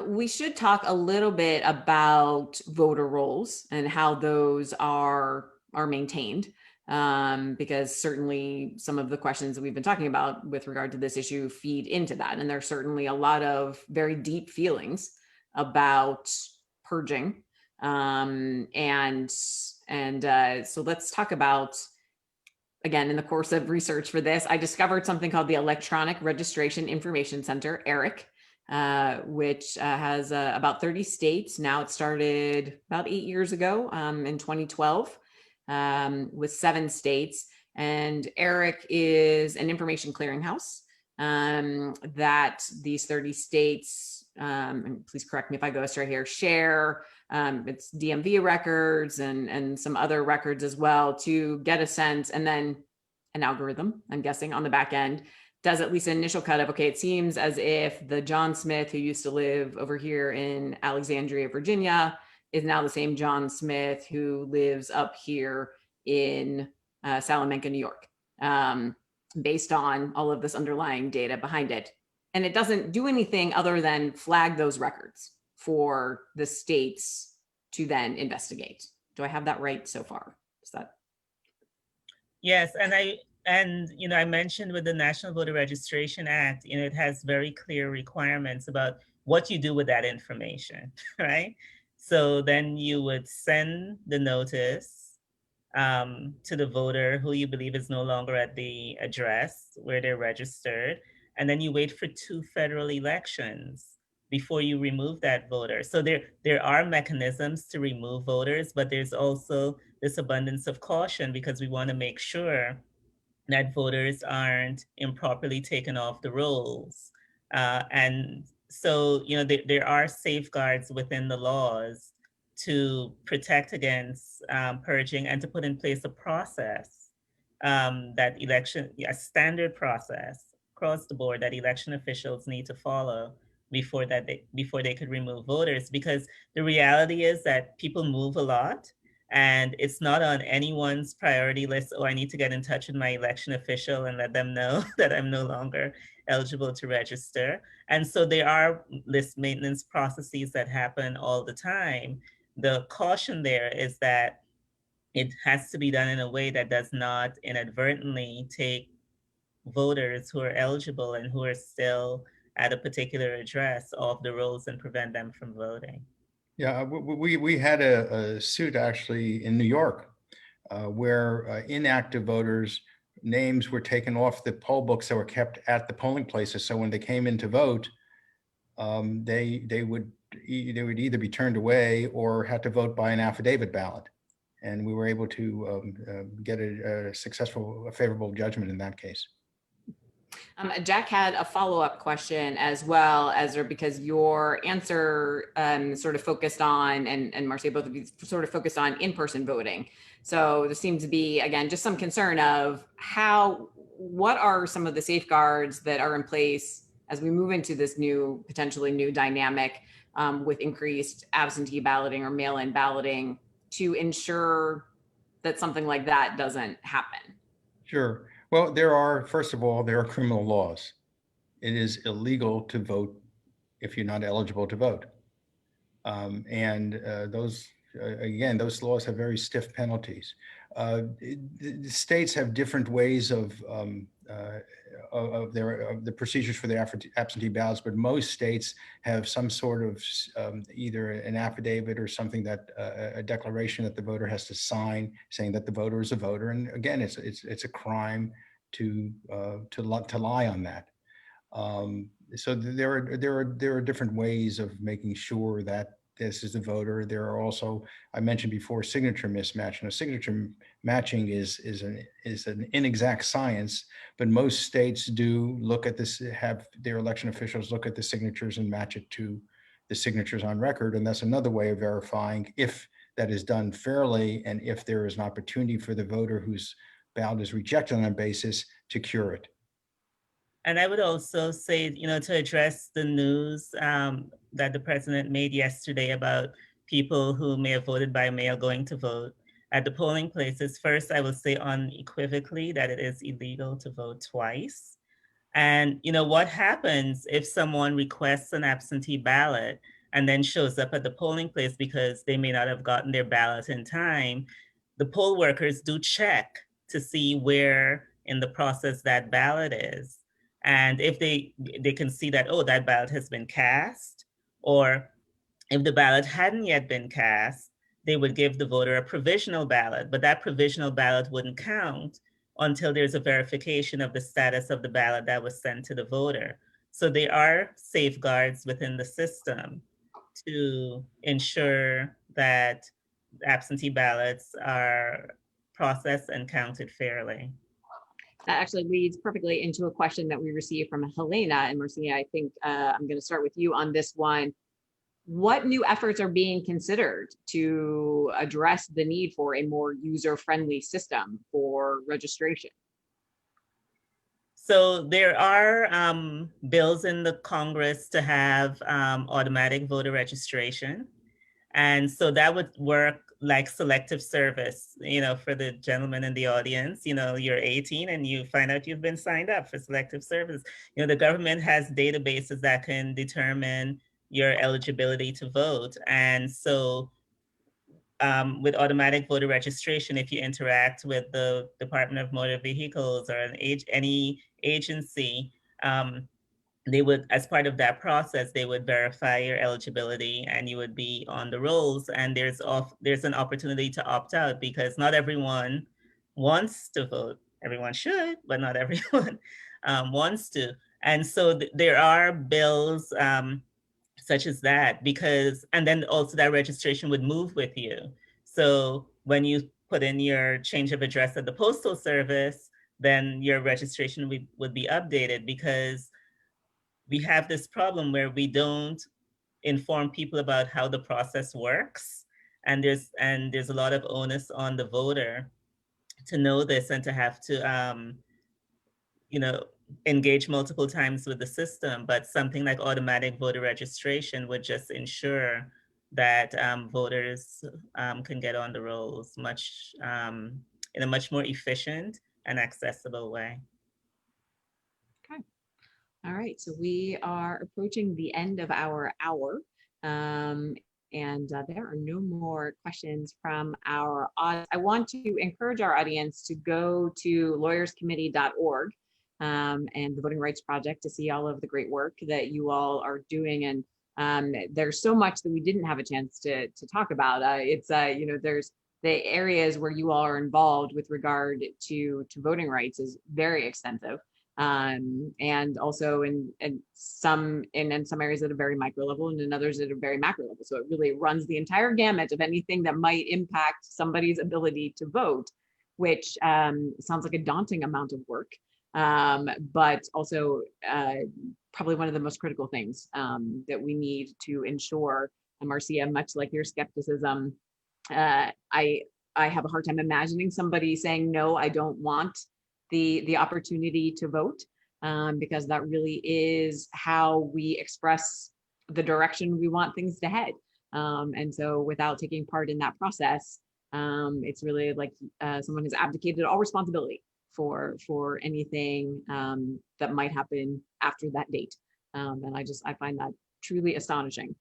We should talk a little bit about voter rolls and how those are maintained, because certainly some of the questions that we've been talking about with regard to this issue feed into that. And there's certainly a lot of very deep feelings about purging So let's talk about, again, in the course of research for this, I discovered something called the Electronic Registration Information Center, ERIC, which has about 30 states. Now it started about 8 years ago, in 2012, with 7 states. And ERIC is an information clearinghouse that these 30 states, and please correct me if I go astray here, share. It's DMV records and some other records as well, to get a sense, and then an algorithm, I'm guessing, on the back end does at least an initial cut of, okay, it seems as if the John Smith who used to live over here in Alexandria, Virginia, is now the same John Smith who lives up here in Salamanca, New York, based on all of this underlying data behind it. And it doesn't do anything other than flag those records for the states to then investigate. Do I have that right so far? Is that? Yes, I mentioned with the National Voter Registration Act, it has very clear requirements about what you do with that information, right? So then you would send the notice to the voter who you believe is no longer at the address where they're registered, and then you wait for 2 federal elections before you remove that voter. So there are mechanisms to remove voters, but there's also this abundance of caution, because we want to make sure that voters aren't improperly taken off the rolls. And so, there are safeguards within the laws to protect against purging, and to put in place a process a standard process across the board that election officials need to follow before they could remove voters. Because the reality is that people move a lot, and it's not on anyone's priority list. Oh, I need to get in touch with my election official and let them know that I'm no longer eligible to register. And so there are list maintenance processes that happen all the time. The caution there is that it has to be done in a way that does not inadvertently take voters who are eligible and who are still at a particular address off the rolls and prevent them from voting. Yeah, we had a suit actually in New York where inactive voters' names were taken off the poll books that were kept at the polling places. So when they came in to vote, they would either be turned away or had to vote by an affidavit ballot. And we were able to get a favorable judgment in that case. Jack had a follow-up question as well, Ezra, because your answer sort of focused on, and Marcia, both of you sort of focused on in-person voting. So there seems to be, again, just some concern of what are some of the safeguards that are in place as we move into this potentially new dynamic with increased absentee balloting or mail-in balloting, to ensure that something like that doesn't happen? Sure. Well, first of all, there are criminal laws. It is illegal to vote if you're not eligible to vote. Those laws have very stiff penalties. The states have different ways of the procedures for the absentee ballots, but most states have some sort of either an affidavit or something that a declaration that the voter has to sign saying that the voter is a voter. And again, it's a crime to lie on that. So there are different ways of making sure that this is the voter. There are also, I mentioned before, signature mismatch. And signature matching is an inexact science, but most states do look at this, have their election officials look at the signatures and match it to the signatures on record. And that's another way of verifying if that is done fairly and if there is an opportunity for the voter whose ballot is rejected on that basis to cure it. And I would also say, to address the news that the president made yesterday about people who may have voted by mail going to vote at the polling places. First, I will say unequivocally that it is illegal to vote twice. And what happens if someone requests an absentee ballot and then shows up at the polling place because they may not have gotten their ballot in time? The poll workers do check to see where in the process that ballot is. And if they can see that, that ballot has been cast, or if the ballot hadn't yet been cast, they would give the voter a provisional ballot, but that provisional ballot wouldn't count until there's a verification of the status of the ballot that was sent to the voter. So there are safeguards within the system to ensure that absentee ballots are processed and counted fairly. That actually leads perfectly into a question that we received from Helena. And Marcia, I think I'm going to start with you on this one. What new efforts are being considered to address the need for a more user-friendly system for registration? So there are bills in the Congress to have automatic voter registration. And so that would work like selective service, for the gentleman in the audience. You're 18 and you find out you've been signed up for selective service. The government has databases that can determine your eligibility to vote. And so with automatic voter registration, if you interact with the Department of Motor Vehicles or any agency, they would, as part of that process, they would verify your eligibility and you would be on the rolls. And there's an opportunity to opt out because not everyone wants to vote. Everyone should, but not everyone wants to. And so there are bills such as that and then also that registration would move with you. So when you put in your change of address at the Postal Service, then your registration would be updated because we have this problem where we don't inform people about how the process works. And there's a lot of onus on the voter to know this and to have to, engage multiple times with the system. But something like automatic voter registration would just ensure that voters can get on the rolls in a much more efficient and accessible way. All right, so we are approaching the end of our hour, and there are no more questions from our audience. I want to encourage our audience to go to lawyerscommittee.org and the Voting Rights Project to see all of the great work that you all are doing. And there's so much that we didn't have a chance to talk about. There's the areas where you all are involved with regard to voting rights is very extensive. And also in some areas at a very micro level and in others at a very macro level. So it really runs the entire gamut of anything that might impact somebody's ability to vote, which sounds like a daunting amount of work, but also probably one of the most critical things that we need to ensure. And Marcia, much like your skepticism, I have a hard time imagining somebody saying, no, I don't want the opportunity to vote, because that really is how we express the direction we want things to head. And so without taking part in that process, it's really like someone has abdicated all responsibility for anything that might happen after that date. And I find that truly astonishing.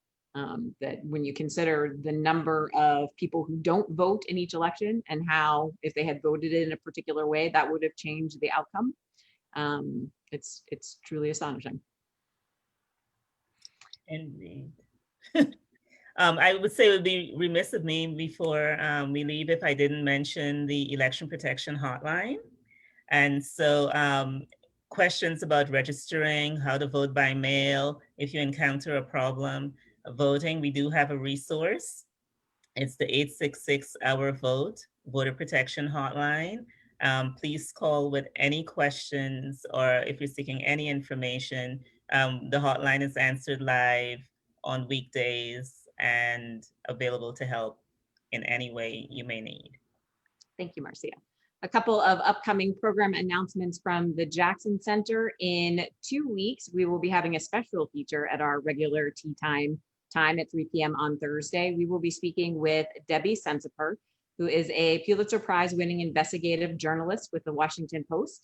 That when you consider the number of people who don't vote in each election and how, if they had voted in a particular way, that would have changed the outcome. It's truly astonishing. Indeed. I would say it would be remiss of me before we leave if I didn't mention the Election Protection Hotline. And so questions about registering, how to vote by mail, if you encounter a problem voting, we do have a resource. It's the 866-OUR-VOTE Voter Protection Hotline. Please call with any questions or if you're seeking any information. The hotline is answered live on weekdays and available to help in any way you may need. Thank you, Marcia. A couple of upcoming program announcements from the Jackson Center. In 2 weeks, we will be having a special feature at our regular tea time at 3 p.m. on Thursday. We will be speaking with Debbie Sensiper, who is a Pulitzer Prize winning investigative journalist with the Washington Post.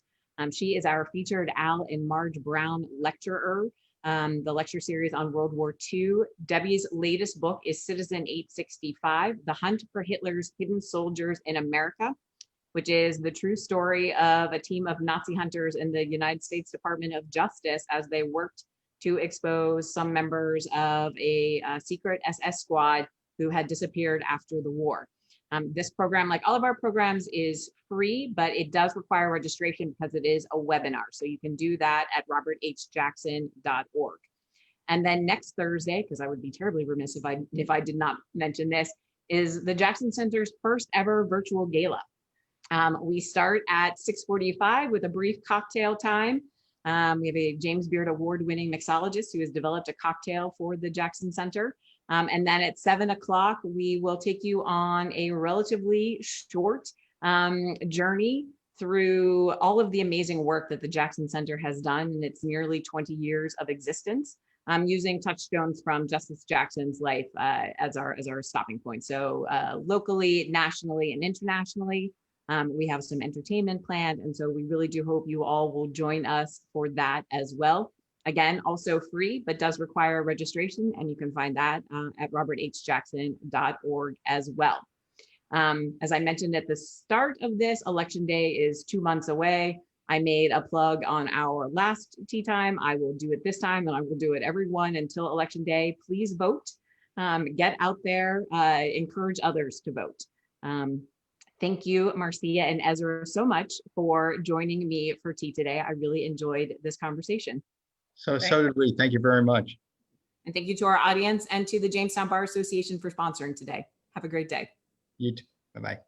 She is our featured Al and Marge Brown lecturer, the lecture series on World War II. Debbie's latest book is Citizen 865, The Hunt for Hitler's Hidden Soldiers in America, which is the true story of a team of Nazi hunters in the United States Department of Justice as they worked to expose some members of a secret SS squad who had disappeared after the war. This program, like all of our programs, is free, but it does require registration because it is a webinar. So you can do that at roberthjackson.org. And then next Thursday, because I would be terribly remiss if I did not mention this, is the Jackson Center's first ever virtual gala. We start at 6:45 with a brief cocktail time. We have a James Beard award-winning mixologist who has developed a cocktail for the Jackson Center. And then at 7 o'clock, we will take you on a relatively short journey through all of the amazing work that the Jackson Center has done in its nearly 20 years of existence, using touchstones from Justice Jackson's life as our stopping point. So locally, nationally, and internationally, we have some entertainment planned. And so we really do hope you all will join us for that as well. Again, also free, but does require registration. And you can find that at roberthjackson.org as well. As I mentioned at the start of this, Election Day is 2 months away. I made a plug on our last tea time. I will do it this time, and I will do it everyone until Election Day. Please vote, get out there, encourage others to vote. Thank you, Marcia and Ezra, so much for joining me for tea today. I really enjoyed this conversation. So did we. Thank you very much. And thank you to our audience and to the Jamestown Bar Association for sponsoring today. Have a great day. You too. Bye-bye.